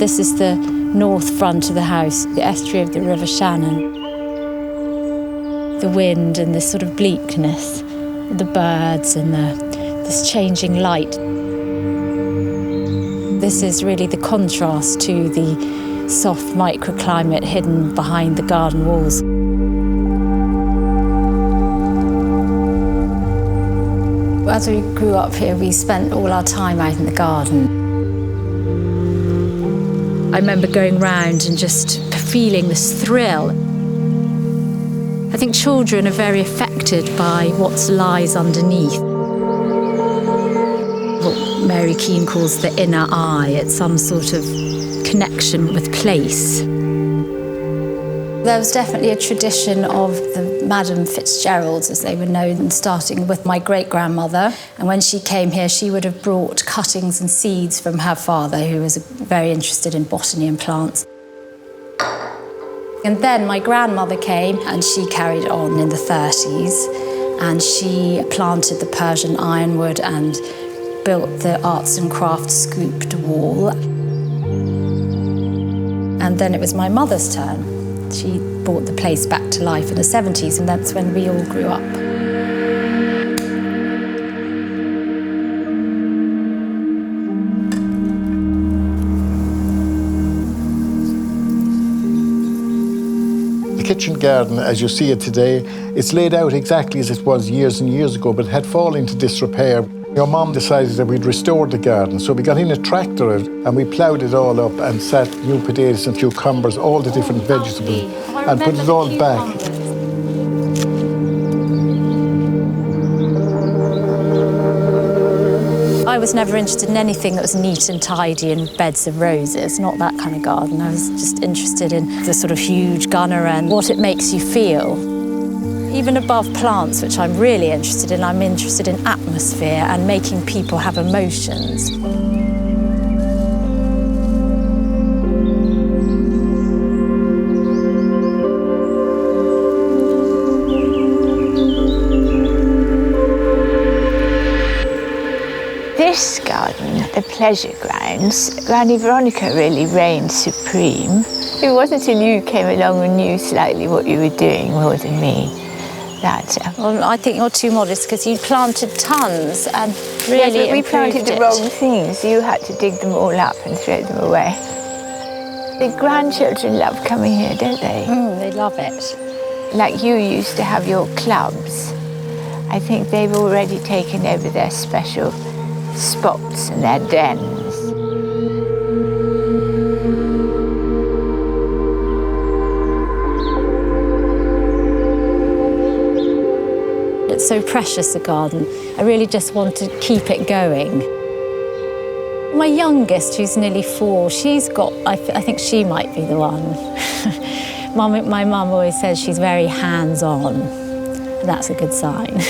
This is the north front of the house, the estuary of the River Shannon. The wind and this sort of bleakness, the birds and this changing light. This is really the contrast to the soft microclimate hidden behind the garden walls. As we grew up here, we spent all our time out in the garden. I remember going round and just feeling this thrill. I think children are very affected by what lies underneath. What Mary Keane calls the inner eye. It's some sort of connection with place. There was definitely a tradition of the Madam Fitzgeralds, as they were known, starting with my great-grandmother. And when she came here, she would have brought cuttings and seeds from her father, who was very interested in botany and plants. And then my grandmother came, and she carried on in the 30s, and she planted the Persian ironwood and built the arts and crafts scooped wall. And then it was my mother's turn. She brought the place back to life in the 70s, and that's when we all grew up. The kitchen garden, as you see it today, it's laid out exactly as it was years and years ago, but it had fallen into disrepair. Your mum decided that we'd restore the garden, so we got in a tractor and we ploughed it all up and set new potatoes and cucumbers, all the different vegetables, and put it all back. I was never interested in anything that was neat and tidy and beds of roses, not that kind of garden. I was just interested in the sort of huge gunner and what it makes you feel. Even above plants, which I'm really interested in, I'm interested in atmosphere and making people have emotions. This garden, the pleasure grounds, Granny Veronica really reigned supreme. It wasn't until you came along and knew slightly what you were doing more than me. Well, I think you're too modest because you planted tons and really but we planted the wrong things. You had to dig them all up and throw them away. The grandchildren love coming here, don't they? They love it. Like you used to have your clubs. I think they've already taken over their special spots and their dens. It's so precious, the garden. I really just want to keep it going. My youngest, who's nearly 4, she's got, I think she might be the one. My mum always says she's very hands-on. That's a good sign.